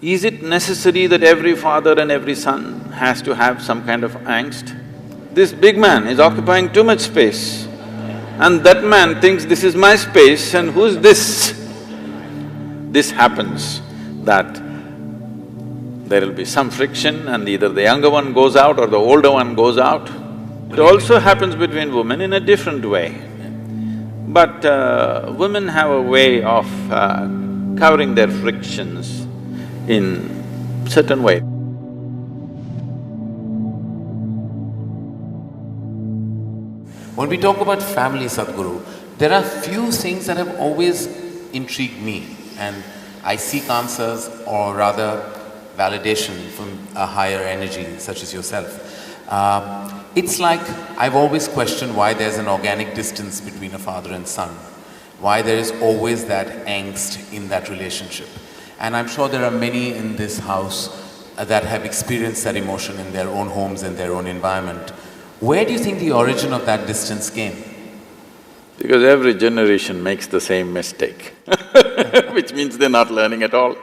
Is it necessary that every father and every son has to have some kind of angst? This big man is occupying too much space and that man thinks this is my space and who's this? This happens that there will be some friction and either the younger one goes out or the older one goes out. It also happens between women in a different way. But women have a way of covering their frictions in certain way. When we talk about family, Sadhguru, there are few things that have always intrigued me, and I seek answers or rather validation from a higher energy such as yourself. It's like I've always questioned why there's an organic distance between a father and son, why there is always that angst in that relationship. And I'm sure there are many in this house that have experienced that emotion in their own homes and their own environment. Where do you think the origin of that distance came? Because every generation makes the same mistake which means they're not learning at all.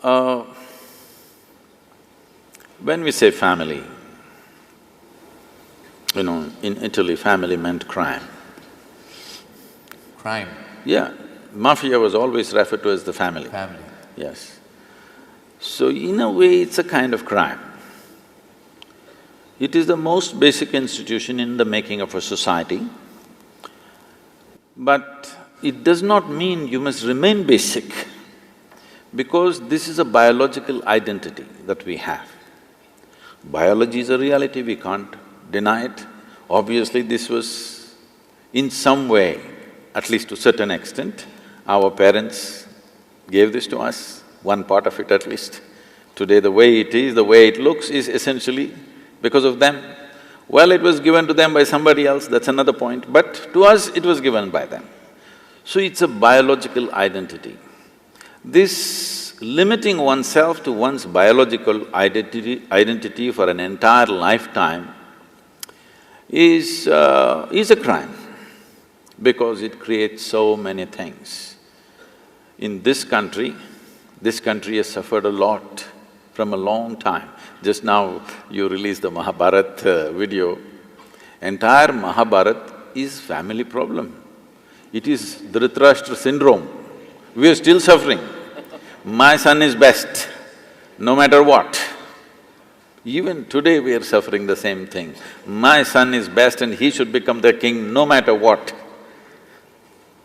Yeah. When we say family, in Italy, family meant crime. Crime? Yeah, mafia was always referred to as the family. Family. Yes. So in a way, it's a kind of crime. It is the most basic institution in the making of a society, but it does not mean you must remain basic, because this is a biological identity that we have. Biology is a reality, we can't deny it. Obviously, this was in some way, at least to a certain extent, our parents gave this to us, one part of it at least. Today the way it is, the way it looks is essentially because of them. Well, it was given to them by somebody else, that's another point, but to us it was given by them. So it's a biological identity. This limiting oneself to one's biological identity for an entire lifetime is a crime, because it creates so many things. In this country has suffered a lot from a long time. Just now you released the Mahabharata video. Entire Mahabharata is family problem. It is Dhritarashtra syndrome. We are still suffering. My son is best, no matter what. Even today we are suffering the same thing. My son is best and he should become the king no matter what.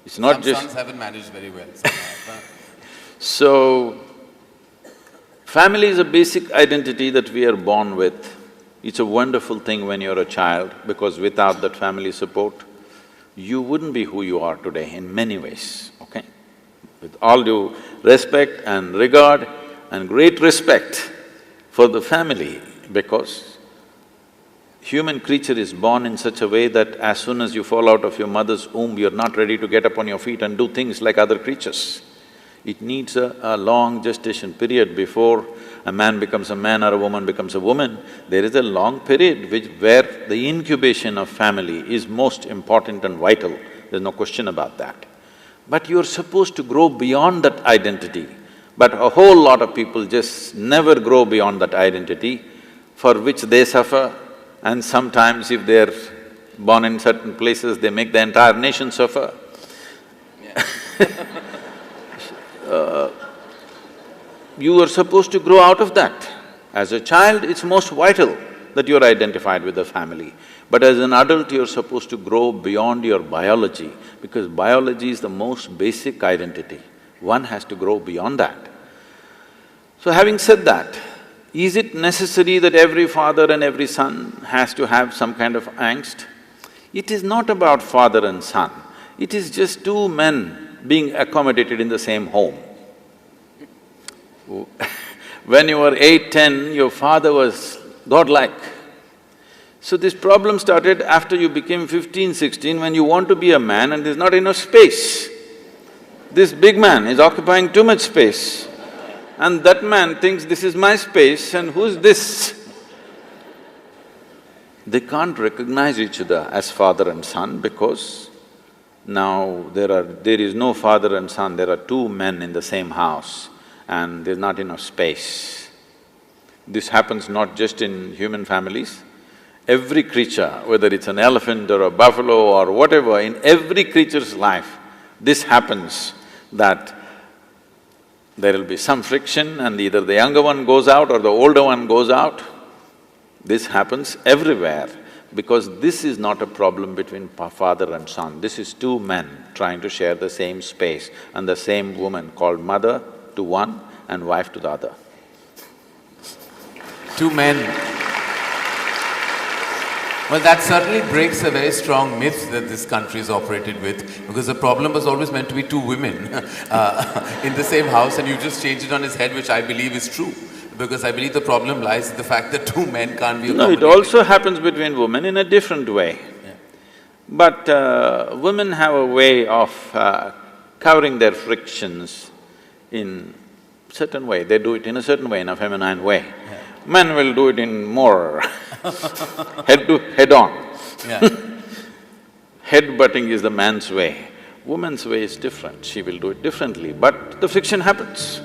It's not Some just… sons haven't managed very well. So, family is a basic identity that we are born with. It's a wonderful thing when you're a child, because without that family support, you wouldn't be who you are today in many ways, okay? With all due respect and regard and great respect for the family, because human creature is born in such a way that as soon as you fall out of your mother's womb, you're not ready to get up on your feet and do things like other creatures. It needs a long gestation period before a man becomes a man or a woman becomes a woman. There is a long period where the incubation of family is most important and vital, there's no question about that. But you're supposed to grow beyond that identity. But a whole lot of people just never grow beyond that identity, for which they suffer, and sometimes if they're born in certain places, they make the entire nation suffer. You are supposed to grow out of that. As a child, it's most vital that you're identified with the family. But as an adult, you're supposed to grow beyond your biology, because biology is the most basic identity. One has to grow beyond that. So having said that, is it necessary that every father and every son has to have some kind of angst? It is not about father and son, it is just two men being accommodated in the same home. When you were 8, 10, your father was godlike. So this problem started after you became 15, 16, when you want to be a man and there's not enough space. This big man is occupying too much space and that man thinks this is my space and who's this? They can't recognize each other as father and son because Now there is no father and son, there are two men in the same house and there's not enough space. This happens not just in human families, every creature, whether it's an elephant or a buffalo or whatever, in every creature's life, this happens that there will be some friction and either the younger one goes out or the older one goes out. This happens everywhere because this is not a problem between father and son. This is two men trying to share the same space and the same woman called mother to one and wife to the other. Two men. Well, that certainly breaks a very strong myth that this country is operated with, because the problem was always meant to be two women in the same house, and you just changed it on his head, which I believe is true. Because I believe the problem lies in the fact that two men can't be accommodated. No, it also happens between women in a different way. Yeah. But women have a way of covering their frictions in certain way. They do it in a certain way, in a feminine way. Yeah. Men will do it in more head on. Yeah. Head-butting is the man's way. Woman's way is different, she will do it differently, but the friction happens.